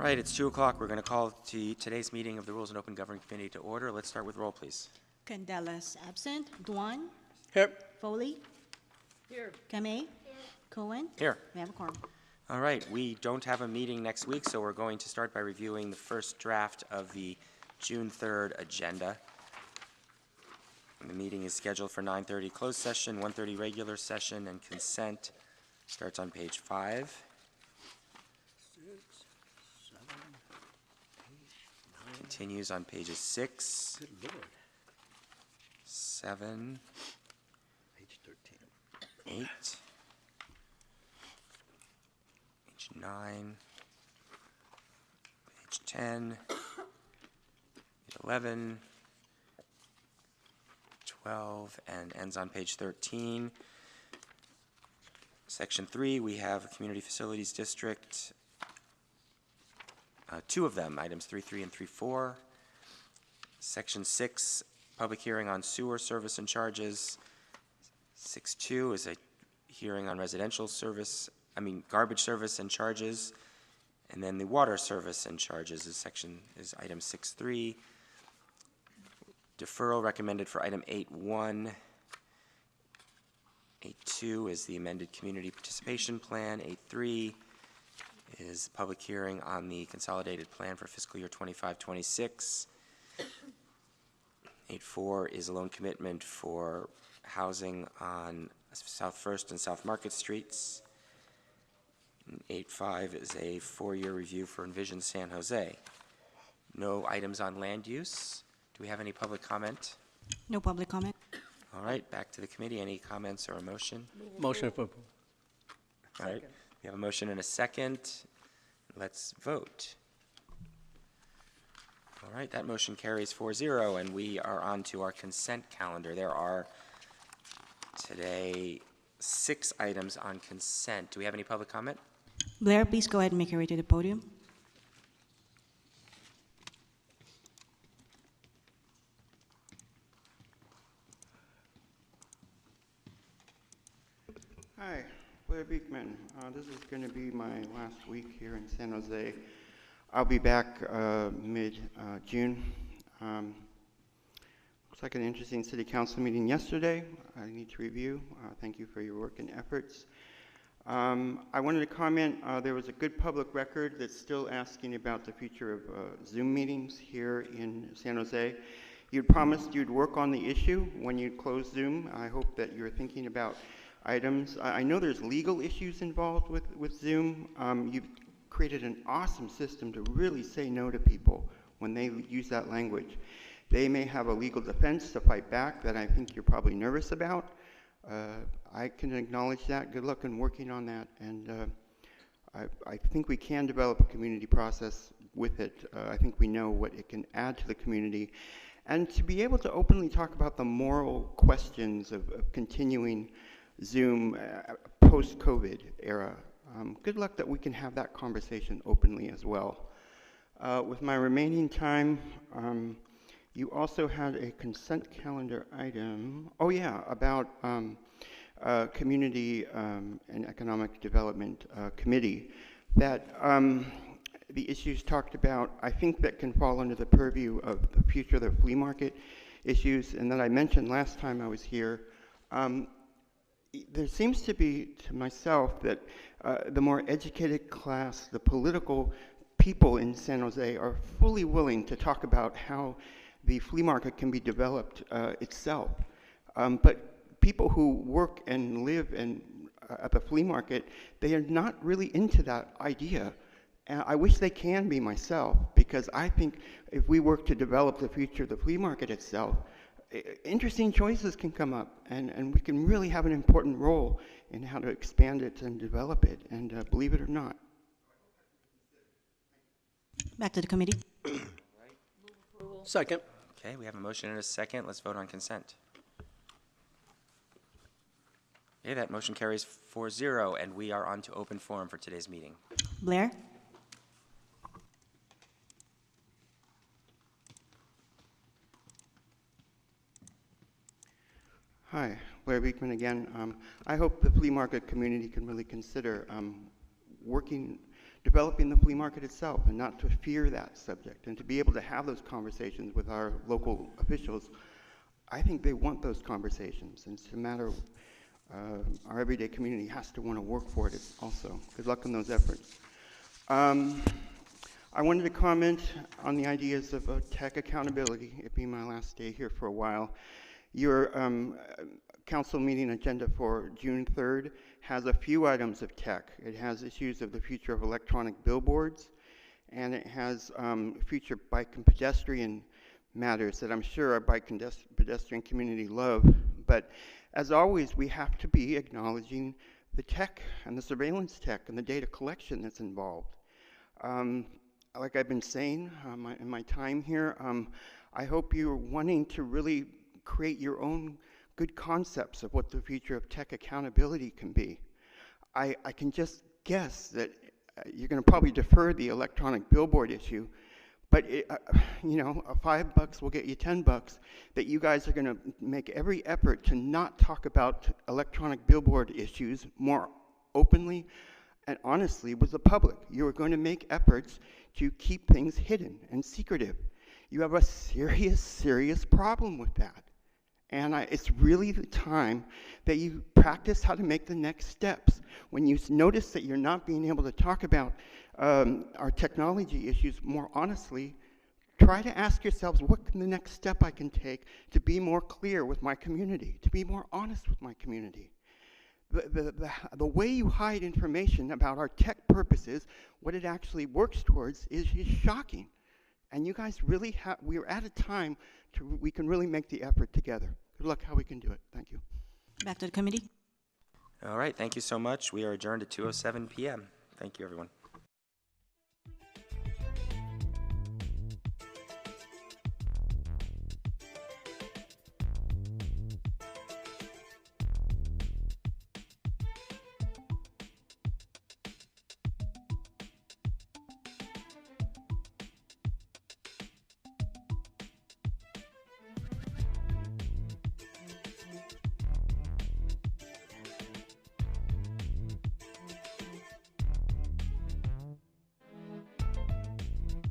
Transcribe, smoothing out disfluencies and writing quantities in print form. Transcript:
right, it's 2 o'clock. We're going to call today's meeting of the Rules and Open Government Committee to order. Let's start with roll, please. Candelas absent. Duan. Here. Foley. Here. Kamei. Here. Cohen. Here. We have a quorum. All right, we don't have a meeting next week, so we're going to start by reviewing the first draft of the June 3rd agenda. The meeting is scheduled for 9:30 closed session, 1:30 regular session, and consent starts on page 5. 6, 7, 8, 9. Continues on pages 6, Good Lord. 7, Page 13. 8, page 9, page 10, page 11, 12, and ends on page 13. Section 3, we have a Community Facilities District. 2 of them, items 3.3 and 3.4. Section 6, public hearing on sewer service and charges. 6.2 is a hearing on garbage service and charges. And then the water service and charges is item 6.3. Deferral recommended for item 8.1. 8.2 is the amended community participation plan. 8.3 is public hearing on the consolidated plan for fiscal year 25-26. 8.4 is a loan commitment for housing on South First and South Market Streets. 8.5 is a 4-year review for Envision San Jose. No items on land use. Do we have any public comment? No public comment. All right, back to the committee. Any comments or a motion? Motion for approval. All right, we have a motion and a second. Let's vote. All right, that motion carries 4-0, and we are on to our consent calendar. There are today 6 items on consent. Do we have any public comment? Blair, please go ahead and make your way to the podium. Hi, Blair Beekman. This is going to be my last week here in San Jose. I'll be back mid-June. Looks like an interesting city council meeting yesterday. I need to review. Thank you for your work and efforts. I wanted to comment, there was a good public record that's still asking about the future of Zoom meetings here in San Jose. You'd promised you'd work on the issue when you close Zoom. I hope that you're thinking about items. I know there's legal issues involved with Zoom. You've created an awesome system to really say no to people when they use that language. They may have a legal defense to fight back that I think you're probably nervous about. I can acknowledge that. Good luck in working on that. And I think we can develop a community process with it. I think we know what it can add to the community. And to be able to openly talk about the moral questions of continuing Zoom post-COVID era. Good luck that we can have that conversation openly as well. With my remaining time, you also had a consent calendar item. Oh yeah, about Community and Economic Development Committee. That the issues talked about, I think that can fall under the purview of the future of the flea market issues, and that I mentioned last time I was here. There seems to be, to myself, that the more educated class, the political people in San Jose are fully willing to talk about how the flea market can be developed itself. But people who work and live at the flea market, they are not really into that idea. And I wish they can be myself, because I think if we work to develop the future of the flea market itself, interesting choices can come up, and we can really have an important role in how to expand it and develop it, and believe it or not. Back to the committee. Second. Okay, we have a motion and a second. Let's vote on consent. Okay, that motion carries 4-0, and we are on to open forum for today's meeting. Blair. Hi, Blair Beekman again. I hope the flea market community can really consider working developing the flea market itself and not to fear that subject and to be able to have those conversations with our local officials. I think they want those conversations, and it's a matter of our everyday community has to want to work for it also. Good luck in those efforts. I wanted to comment on the ideas of tech accountability. It being my last day here for a while. Your council meeting agenda for June 3rd has a few items of tech. It has issues of the future of electronic billboards, and it has future bike and pedestrian matters that I'm sure our bike and pedestrian community love. But as always, we have to be acknowledging the tech and the surveillance tech and the data collection that's involved. Like I've been saying in my time here, I hope you're wanting to really create your own good concepts of what the future of tech accountability can be. I can just guess that you're going to probably defer the electronic billboard issue, but you know, $5 will get you $10, that you guys are going to make every effort to not talk about electronic billboard issues more openly and honestly with the public. You are going to make efforts to keep things hidden and secretive. You have a serious, serious problem with that. And it's really the time that you practice how to make the next steps. When you notice that you're not being able to talk about our technology issues more honestly, try to ask yourselves, what can the next step I can take to be more clear with my community, to be more honest with my community? The way you hide information about our tech purposes, what it actually works towards, is shocking. And you guys really we're at a time we can really make the effort together. Good luck how we can do it. Thank you. Back to the committee. All right, thank you so much. We are adjourned at 2:07 p.m. Thank you, everyone.